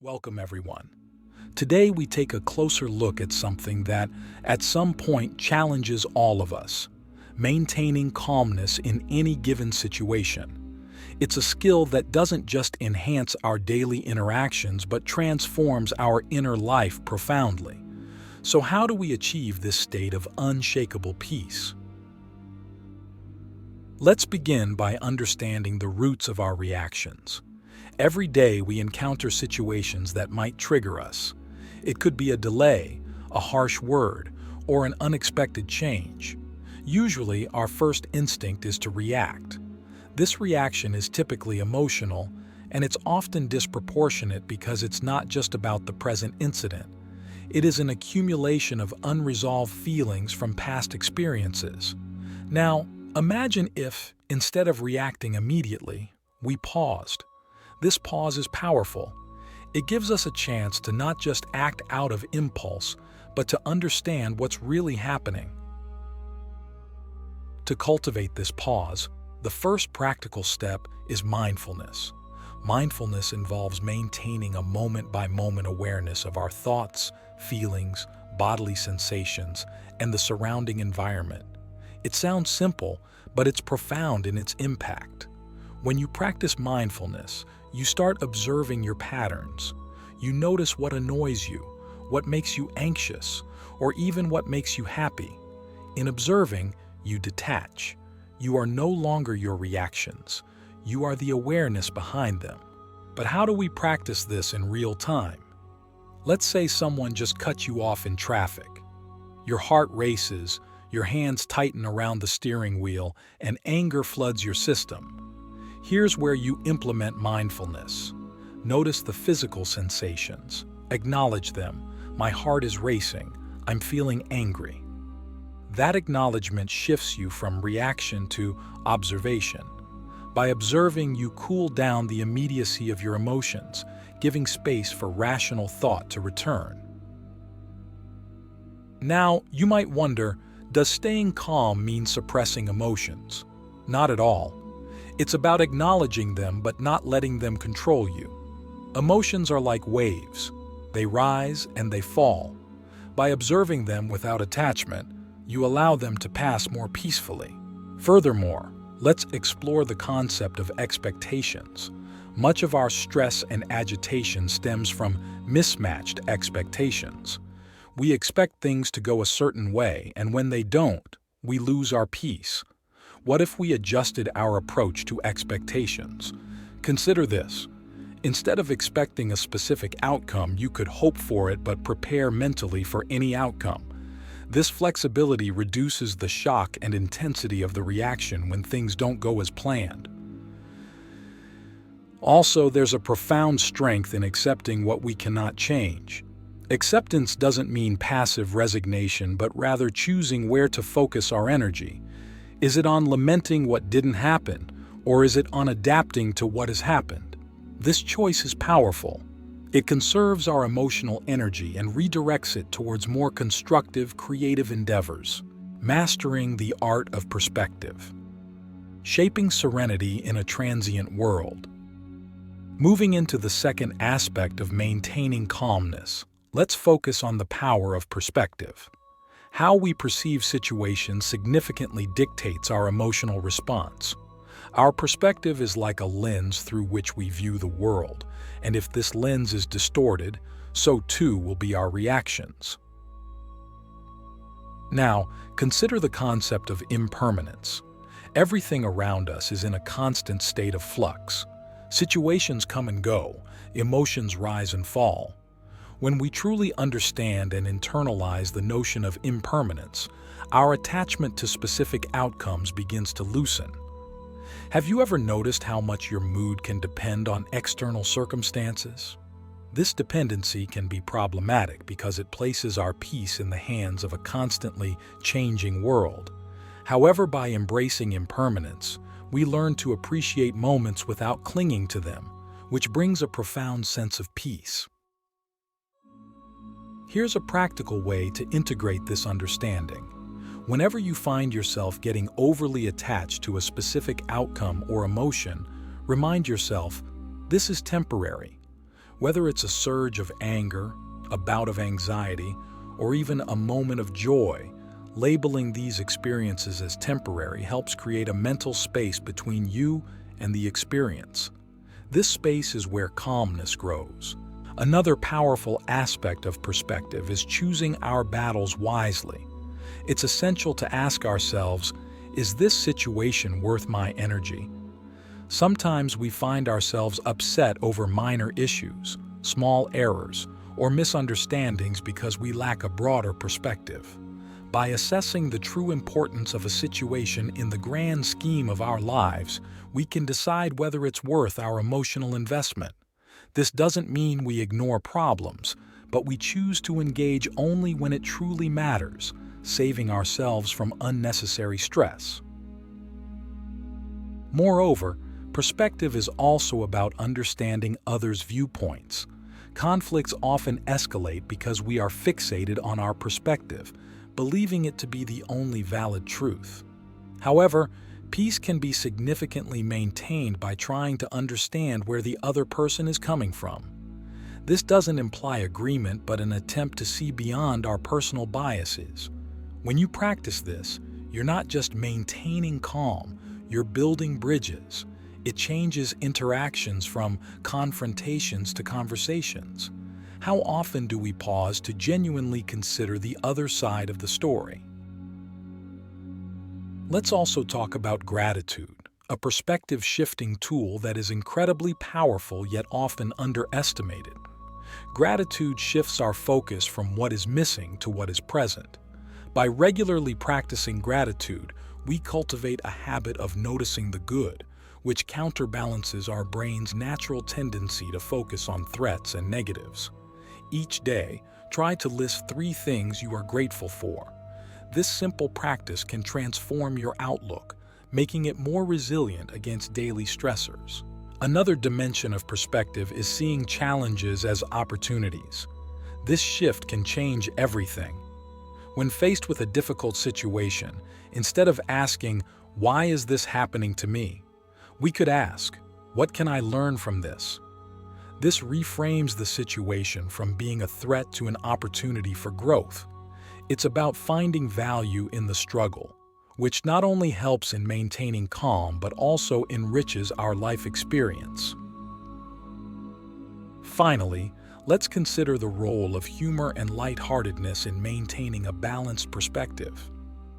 Welcome, everyone. Today we take a closer look at something that, at some point, challenges all of us: maintaining calmness in any given situation. It's a skill that doesn't just enhance our daily interactions but transforms our inner life profoundly. So how do we achieve this state of unshakable peace? Let's begin by understanding the roots of our reactions. Every day we encounter situations that might trigger us. It could be a delay, a harsh word, or an unexpected change. Usually, our first instinct is to react. This reaction is typically emotional, and it's often disproportionate because it's not just about the present incident. It is an accumulation of unresolved feelings from past experiences. Now, imagine if, instead of reacting immediately, we paused. This pause is powerful. It gives us a chance to not just act out of impulse, but to understand what's really happening. To cultivate this pause, the first practical step is mindfulness. Mindfulness involves maintaining a moment-by-moment awareness of our thoughts, feelings, bodily sensations, and the surrounding environment. It sounds simple, but it's profound in its impact. When you practice mindfulness, you start observing your patterns. You notice what annoys you, what makes you anxious, or even what makes you happy. In observing, you detach. You are no longer your reactions. You are the awareness behind them. But how do we practice this in real time? Let's say someone just cut you off in traffic. Your heart races, your hands tighten around the steering wheel, and anger floods your system. Here's where you implement mindfulness. Notice the physical sensations. Acknowledge them. My heart is racing. I'm feeling angry. That acknowledgement shifts you from reaction to observation. By observing, you cool down the immediacy of your emotions, giving space for rational thought to return. Now, you might wonder, does staying calm mean suppressing emotions? Not at all. It's about acknowledging them but not letting them control you. Emotions are like waves. They rise and they fall. By observing them without attachment, you allow them to pass more peacefully. Furthermore, let's explore the concept of expectations. Much of our stress and agitation stems from mismatched expectations. We expect things to go a certain way, and when they don't, we lose our peace. What if we adjusted our approach to expectations? Consider this. Instead of expecting a specific outcome, you could hope for it but prepare mentally for any outcome. This flexibility reduces the shock and intensity of the reaction when things don't go as planned. Also, there's a profound strength in accepting what we cannot change. Acceptance doesn't mean passive resignation, but rather choosing where to focus our energy. Is it on lamenting what didn't happen, or is it on adapting to what has happened? This choice is powerful. It conserves our emotional energy and redirects it towards more constructive, creative endeavors. Mastering the art of perspective. Shaping serenity in a transient world. Moving into the second aspect of maintaining calmness, let's focus on the power of perspective. How we perceive situations significantly dictates our emotional response. Our perspective is like a lens through which we view the world, and if this lens is distorted, so too will be our reactions. Now, consider the concept of impermanence. Everything around us is in a constant state of flux. Situations come and go, emotions rise and fall. When we truly understand and internalize the notion of impermanence, our attachment to specific outcomes begins to loosen. Have you ever noticed how much your mood can depend on external circumstances? This dependency can be problematic because it places our peace in the hands of a constantly changing world. However, by embracing impermanence, we learn to appreciate moments without clinging to them, which brings a profound sense of peace. Here's a practical way to integrate this understanding. Whenever you find yourself getting overly attached to a specific outcome or emotion, remind yourself, this is temporary. Whether it's a surge of anger, a bout of anxiety, or even a moment of joy, labeling these experiences as temporary helps create a mental space between you and the experience. This space is where calmness grows. Another powerful aspect of perspective is choosing our battles wisely. It's essential to ask ourselves, is this situation worth my energy? Sometimes we find ourselves upset over minor issues, small errors, or misunderstandings because we lack a broader perspective. By assessing the true importance of a situation in the grand scheme of our lives, we can decide whether it's worth our emotional investment. This doesn't mean we ignore problems, but we choose to engage only when it truly matters, saving ourselves from unnecessary stress. Moreover, perspective is also about understanding others' viewpoints. Conflicts often escalate because we are fixated on our perspective, believing it to be the only valid truth. However, peace can be significantly maintained by trying to understand where the other person is coming from. This doesn't imply agreement, but an attempt to see beyond our personal biases. When you practice this, you're not just maintaining calm, you're building bridges. It changes interactions from confrontations to conversations. How often do we pause to genuinely consider the other side of the story? Let's also talk about gratitude, a perspective-shifting tool that is incredibly powerful yet often underestimated. Gratitude shifts our focus from what is missing to what is present. By regularly practicing gratitude, we cultivate a habit of noticing the good, which counterbalances our brain's natural tendency to focus on threats and negatives. Each day, try to list 3 things you are grateful for. This simple practice can transform your outlook, making it more resilient against daily stressors. Another dimension of perspective is seeing challenges as opportunities. This shift can change everything. When faced with a difficult situation, instead of asking, "Why is this happening to me?" we could ask, "What can I learn from this?" This reframes the situation from being a threat to an opportunity for growth. It's about finding value in the struggle, which not only helps in maintaining calm but also enriches our life experience. Finally, let's consider the role of humor and lightheartedness in maintaining a balanced perspective.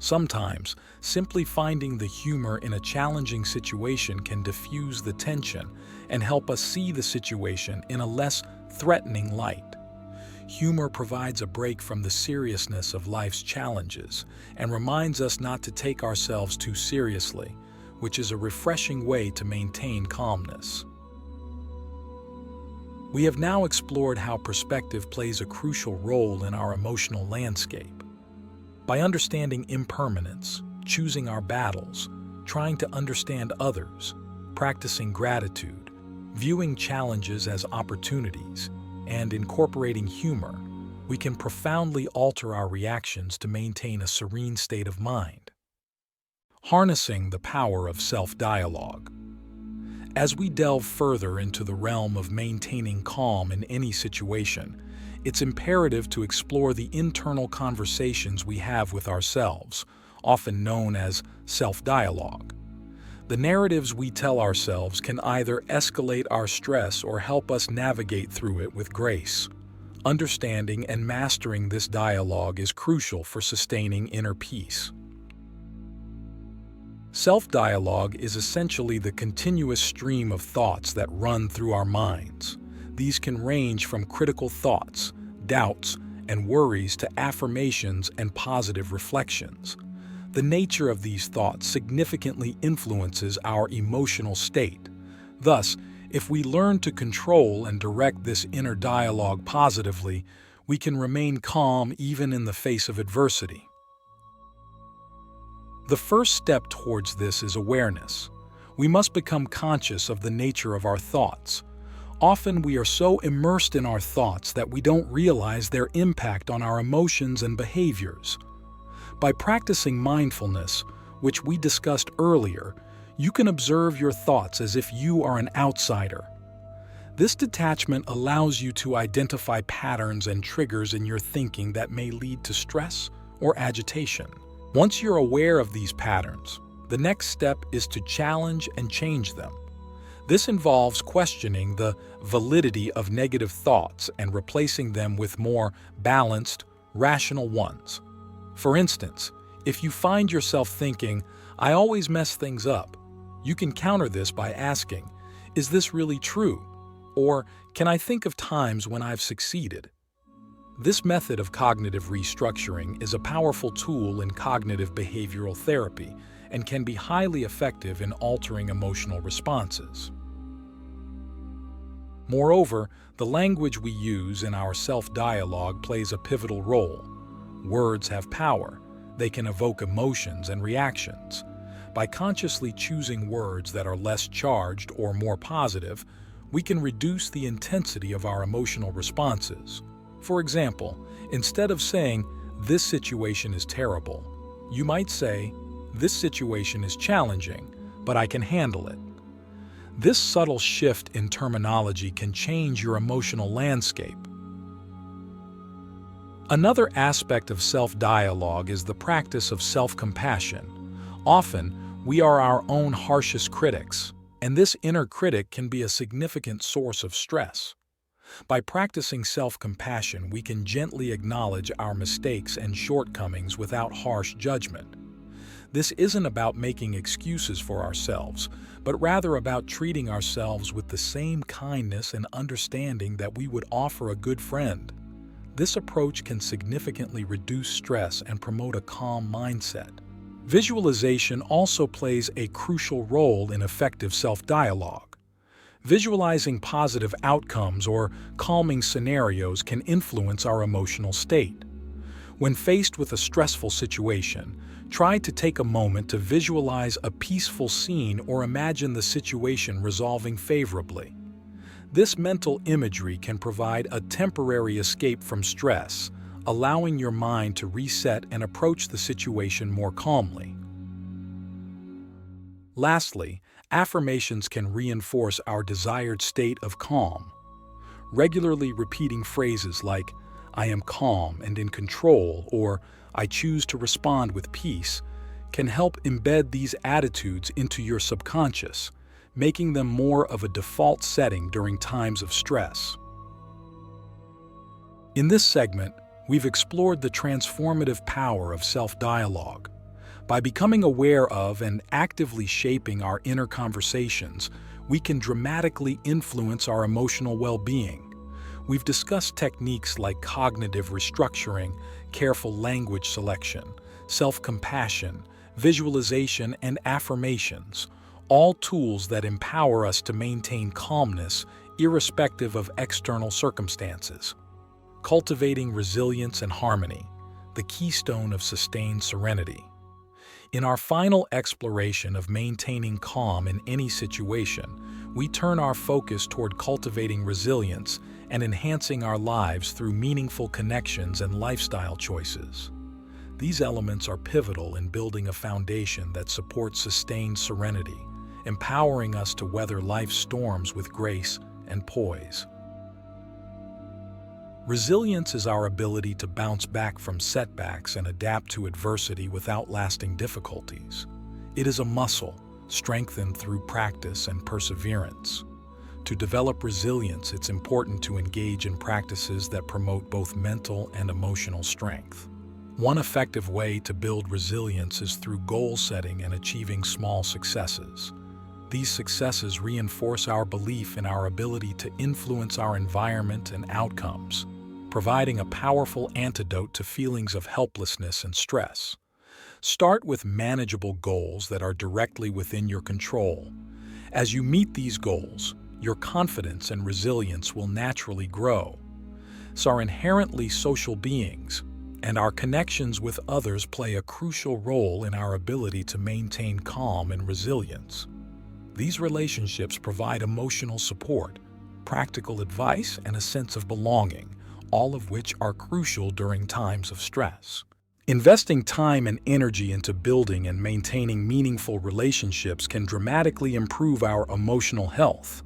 Sometimes, simply finding the humor in a challenging situation can diffuse the tension and help us see the situation in a less threatening light. Humor provides a break from the seriousness of life's challenges and reminds us not to take ourselves too seriously, which is a refreshing way to maintain calmness. We have now explored how perspective plays a crucial role in our emotional landscape. By understanding impermanence, choosing our battles, trying to understand others, practicing gratitude, viewing challenges as opportunities, and incorporating humor, we can profoundly alter our reactions to maintain a serene state of mind. Harnessing the power of self-dialogue. As we delve further into the realm of maintaining calm in any situation, it's imperative to explore the internal conversations we have with ourselves, often known as self-dialogue. The narratives we tell ourselves can either escalate our stress or help us navigate through it with grace. Understanding and mastering this dialogue is crucial for sustaining inner peace. Self-dialogue is essentially the continuous stream of thoughts that run through our minds. These can range from critical thoughts, doubts, and worries to affirmations and positive reflections. The nature of these thoughts significantly influences our emotional state. Thus, if we learn to control and direct this inner dialogue positively, we can remain calm even in the face of adversity. The first step towards this is awareness. We must become conscious of the nature of our thoughts. Often we are so immersed in our thoughts that we don't realize their impact on our emotions and behaviors. By practicing mindfulness, which we discussed earlier, you can observe your thoughts as if you are an outsider. This detachment allows you to identify patterns and triggers in your thinking that may lead to stress or agitation. Once you're aware of these patterns, the next step is to challenge and change them. This involves questioning the validity of negative thoughts and replacing them with more balanced, rational ones. For instance, if you find yourself thinking, "I always mess things up," you can counter this by asking, "Is this really true?" Or, "Can I think of times when I've succeeded?" This method of cognitive restructuring is a powerful tool in cognitive behavioral therapy and can be highly effective in altering emotional responses. Moreover, the language we use in our self-dialogue plays a pivotal role. Words have power. They can evoke emotions and reactions. By consciously choosing words that are less charged or more positive, we can reduce the intensity of our emotional responses. For example, instead of saying, "This situation is terrible," you might say, "This situation is challenging, but I can handle it." This subtle shift in terminology can change your emotional landscape. Another aspect of self-dialogue is the practice of self-compassion. Often, we are our own harshest critics, and this inner critic can be a significant source of stress. By practicing self-compassion, we can gently acknowledge our mistakes and shortcomings without harsh judgment. This isn't about making excuses for ourselves, but rather about treating ourselves with the same kindness and understanding that we would offer a good friend. This approach can significantly reduce stress and promote a calm mindset. Visualization also plays a crucial role in effective self-dialogue. Visualizing positive outcomes or calming scenarios can influence our emotional state. When faced with a stressful situation, try to take a moment to visualize a peaceful scene or imagine the situation resolving favorably. This mental imagery can provide a temporary escape from stress, allowing your mind to reset and approach the situation more calmly. Lastly, affirmations can reinforce our desired state of calm. Regularly repeating phrases like, "I am calm and in control," or "I choose to respond with peace," can help embed these attitudes into your subconscious, making them more of a default setting during times of stress. In this segment, we've explored the transformative power of self-dialogue. By becoming aware of and actively shaping our inner conversations, we can dramatically influence our emotional well-being. We've discussed techniques like cognitive restructuring, careful language selection, self-compassion, visualization, and affirmations, all tools that empower us to maintain calmness irrespective of external circumstances. Cultivating resilience and harmony, the keystone of sustained serenity. In our final exploration of maintaining calm in any situation, we turn our focus toward cultivating resilience and enhancing our lives through meaningful connections and lifestyle choices. These elements are pivotal in building a foundation that supports sustained serenity, empowering us to weather life's storms with grace and poise. Resilience is our ability to bounce back from setbacks and adapt to adversity without lasting difficulties. It is a muscle, strengthened through practice and perseverance. To develop resilience, it's important to engage in practices that promote both mental and emotional strength. One effective way to build resilience is through goal setting and achieving small successes. These successes reinforce our belief in our ability to influence our environment and outcomes, providing a powerful antidote to feelings of helplessness and stress. Start with manageable goals that are directly within your control. As you meet these goals, your confidence and resilience will naturally grow. So are inherently social beings, and our connections with others play a crucial role in our ability to maintain calm and resilience. These relationships provide emotional support, practical advice, and a sense of belonging, all of which are crucial during times of stress. Investing time and energy into building and maintaining meaningful relationships can dramatically improve our emotional health.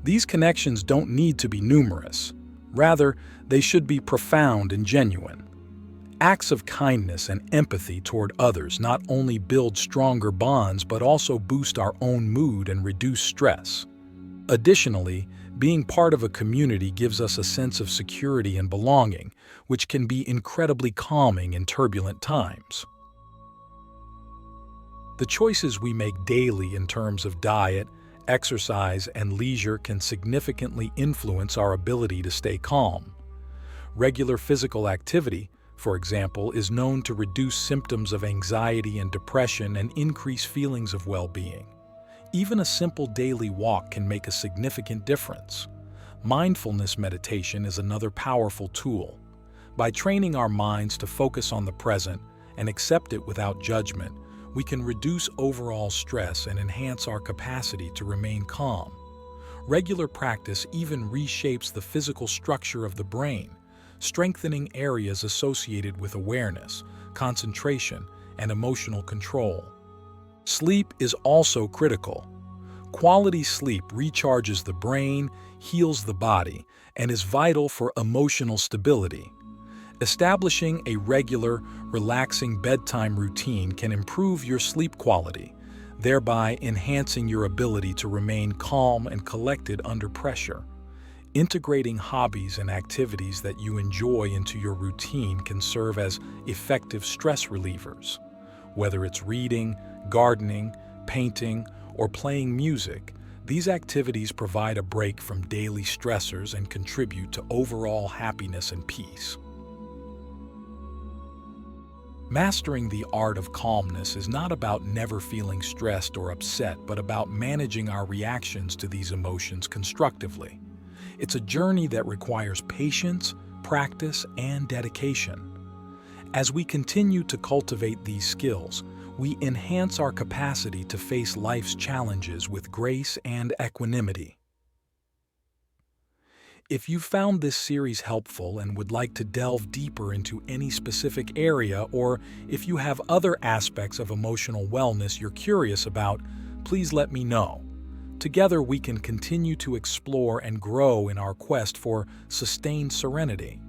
These connections don't need to be numerous. Rather, they should be profound and genuine. Acts of kindness and empathy toward others not only build stronger bonds but also boost our own mood and reduce stress. Additionally, being part of a community gives us a sense of security and belonging, which can be incredibly calming in turbulent times. The choices we make daily in terms of diet, exercise, and leisure can significantly influence our ability to stay calm. Regular physical activity, for example, is known to reduce symptoms of anxiety and depression and increase feelings of well-being. Even a simple daily walk can make a significant difference. Mindfulness meditation is another powerful tool. By training our minds to focus on the present and accept it without judgment, we can reduce overall stress and enhance our capacity to remain calm. Regular practice even reshapes the physical structure of the brain, strengthening areas associated with awareness, concentration, and emotional control. Sleep is also critical. Quality sleep recharges the brain, heals the body, and is vital for emotional stability. Establishing a regular, relaxing bedtime routine can improve your sleep quality, thereby enhancing your ability to remain calm and collected under pressure. Integrating hobbies and activities that you enjoy into your routine can serve as effective stress relievers. Whether it's reading, gardening, painting, or playing music, these activities provide a break from daily stressors and contribute to overall happiness and peace. Mastering the art of calmness is not about never feeling stressed or upset, but about managing our reactions to these emotions constructively. It's a journey that requires patience, practice, and dedication. As we continue to cultivate these skills, we enhance our capacity to face life's challenges with grace and equanimity. If you found this series helpful and would like to delve deeper into any specific area, or if you have other aspects of emotional wellness you're curious about, please let me know. Together we can continue to explore and grow in our quest for sustained serenity.